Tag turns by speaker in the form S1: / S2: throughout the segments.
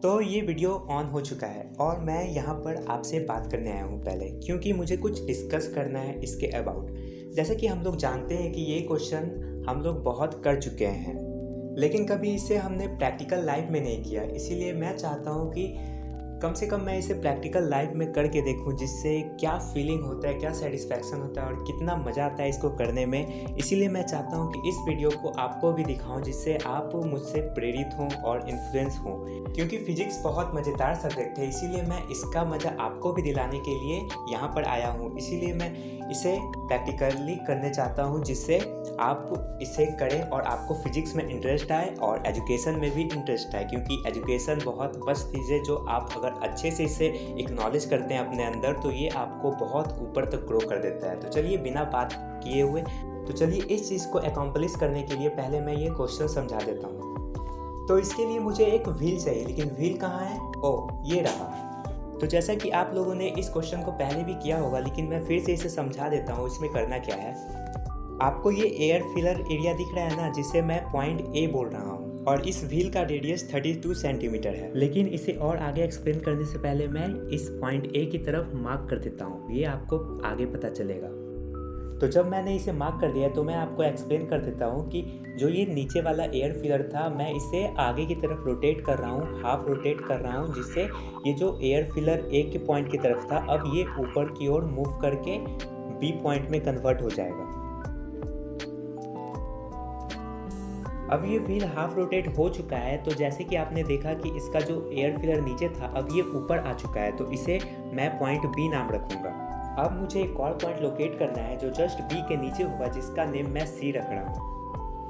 S1: तो ये video on हो चुका है और मैं यहाँ पर आपसे बात करने आया हूँ पहले, क्योंकि मुझे कुछ डिस्कस करना है इसके अबाउट। जैसे कि हम लोग जानते हैं कि ये क्वेश्चन हम लोग बहुत कर चुके हैं, लेकिन कभी इसे हमने प्रैक्टिकल लाइफ में नहीं किया। इसीलिए मैं चाहता हूँ कि कम से कम मैं इसे प्रैक्टिकल लाइफ में करके देखूं, जिससे क्या फीलिंग होता है, क्या सेटिस्फैक्शन होता है और कितना मज़ा आता है इसको करने में। इसीलिए मैं चाहता हूं कि इस वीडियो को आपको भी दिखाऊं, जिससे आप मुझसे प्रेरित हों और इन्फ्लुएंस हों। क्योंकि फिजिक्स बहुत मज़ेदार सब्जेक्ट है, इसीलिए मैं इसका मज़ा आपको भी दिलाने के लिए यहाँ पर आया हूँ। इसीलिए मैं इसे प्रैक्टिकली करने चाहता हूँ, जिससे आप इसे करें और आपको फिजिक्स में इंटरेस्ट आए और एजुकेशन में भी इंटरेस्ट आए। क्योंकि एजुकेशन बहुत बस चीज़ है, जो आप अगर अच्छे से इसे एक्नॉलेज करते हैं अपने अंदर, तो ये आपको बहुत ऊपर तक ग्रो कर देता है। तो चलिए बिना बात किए हुए, तो चलिए इस चीज़ को अकम्प्लिश करने के लिए पहले मैं ये क्वेश्चन समझा देता हूँ। तो इसके लिए मुझे एक व्हील चाहिए, लेकिन व्हील कहाँ है? ओह, ये रहा। तो जैसा कि आप लोगों ने इस क्वेश्चन को पहले भी किया होगा, लेकिन मैं फिर से इसे समझा देता हूँ। इसमें करना क्या है, आपको ये एयर फिलर एरिया दिख रहा है ना, जिसे मैं पॉइंट ए बोल रहा हूँ, और इस व्हील का रेडियस 32 सेंटीमीटर है। लेकिन इसे और आगे एक्सप्लेन करने से पहले मैं इस पॉइंट ए की तरफ मार्क कर देता हूँ, ये आपको आगे पता चलेगा। तो जब मैंने इसे मार्क कर दिया तो मैं आपको एक्सप्लेन कर देता हूँ कि जो ये नीचे वाला एयर फिलर था, मैं इसे आगे की तरफ रोटेट कर रहा हूँ, हाफ रोटेट कर रहा हूँ, जिससे ये जो एयर फिलर ए के पॉइंट की तरफ था, अब ये ऊपर की ओर मूव करके बी पॉइंट में कन्वर्ट हो जाएगा। अब ये व्हील हाफ रोटेट हो चुका है, तो जैसे कि आपने देखा कि इसका जो एयर फिलर नीचे था, अब ये ऊपर आ चुका है, तो इसे मैं पॉइंट बी नाम रखूँगा। अब मुझे एक और पॉइंट लोकेट करना है जो जस्ट बी के नीचे होगा, जिसका नेम मैं सी रख रहा हूँ।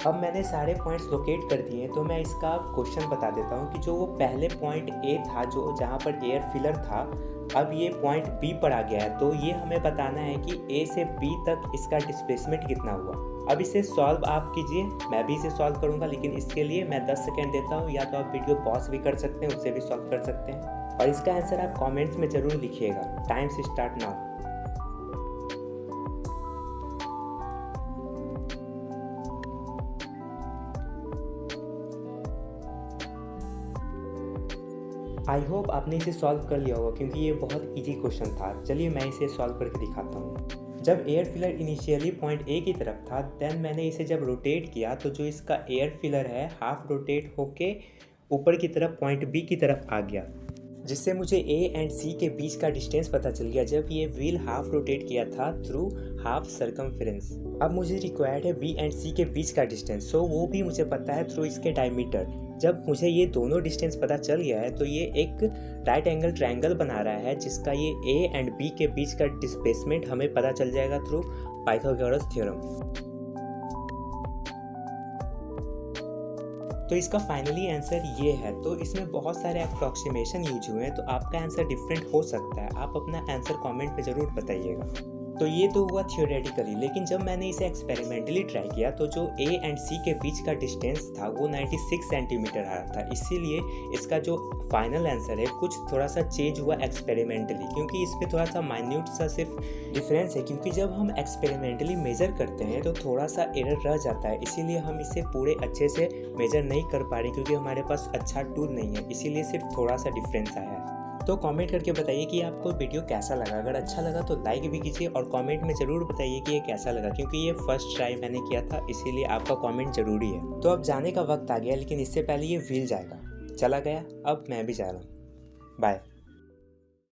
S1: अब मैंने सारे पॉइंट्स लोकेट कर दिए, तो मैं इसका क्वेश्चन बता देता हूँ कि जो वो पहले पॉइंट ए था, जो जहाँ पर एयर फिलर था, अब ये पॉइंट बी पर आ गया है। तो ये हमें बताना है कि ए से बी तक इसका डिस्प्लेसमेंट कितना हुआ। अब इसे सॉल्व आप कीजिए, मैं भी इसे सॉल्व करूँगा, लेकिन इसके लिए मैं 10 सेकेंड देता हूँ। या तो आप वीडियो पॉज भी कर सकते हैं, उससे भी सॉल्व कर सकते हैं, और इसका आंसर आप कॉमेंट्स में ज़रूर लिखिएगा। टाइम से स्टार्ट नाउ। आई होप आपने इसे सॉल्व कर लिया होगा, क्योंकि ये बहुत इजी क्वेश्चन था। चलिए मैं इसे सॉल्व करके दिखाता हूँ। जब air filler initially point A की तरफ था, देन मैंने इसे जब रोटेट किया, तो जो इसका एयर फिलर है हाफ रोटेट होके ऊपर की तरफ पॉइंट बी की तरफ आ गया, जिससे मुझे ए एंड सी के बीच का डिस्टेंस पता चल गया जब ये व्हील हाफ रोटेट किया था थ्रू हाफ सर्कमफेरेंस। अब मुझे रिक्वायर्ड है बी एंड सी के बीच का डिस्टेंस, सो वो भी मुझे पता है थ्रू इसके डायमीटर। जब मुझे ये दोनों डिस्टेंस पता चल गया है, तो ये एक राइट एंगल ट्रायंगल बना रहा है, जिसका ये ए एंड बी के बीच का डिस्प्लेसमेंट हमें पता चल जाएगा थ्रू पाइथागोरस थ्योरम। तो इसका फाइनली आंसर ये है। तो इसमें बहुत सारे अप्रॉक्सीमेशन यूज हुए हैं, तो आपका आंसर डिफरेंट हो सकता है। आप अपना आंसर कमेंट पे ज़रूर बताइएगा। तो ये तो हुआ थियोरेटिकली, लेकिन जब मैंने इसे एक्सपेरिमेंटली ट्राई किया, तो जो ए एंड सी के बीच का डिस्टेंस था वो 96 सेंटीमीटर आ रहा था। इसीलिए इसका जो फाइनल आंसर है कुछ थोड़ा सा चेंज हुआ एक्सपेरिमेंटली, क्योंकि इस पर थोड़ा सा माइन्यूट सा सिर्फ डिफरेंस है। क्योंकि जब हम एक्सपेरिमेंटली मेज़र करते हैं तो थोड़ा सा एरर रह जाता है, इसीलिए हम इसे पूरे अच्छे से मेज़र नहीं कर पा रहे, क्योंकि हमारे पास अच्छा टूल नहीं है। इसीलिए सिर्फ थोड़ा सा डिफरेंस आया है। तो कमेंट करके बताइए कि आपको वीडियो कैसा लगा। अगर अच्छा लगा तो लाइक भी कीजिए, और कमेंट में ज़रूर बताइए कि ये कैसा लगा, क्योंकि ये फर्स्ट ट्राई मैंने किया था, इसीलिए आपका कमेंट ज़रूरी है। तो अब जाने का वक्त आ गया, लेकिन इससे पहले ये व्हील जाएगा। चला गया, अब मैं भी जा रहा हूँ। बाय।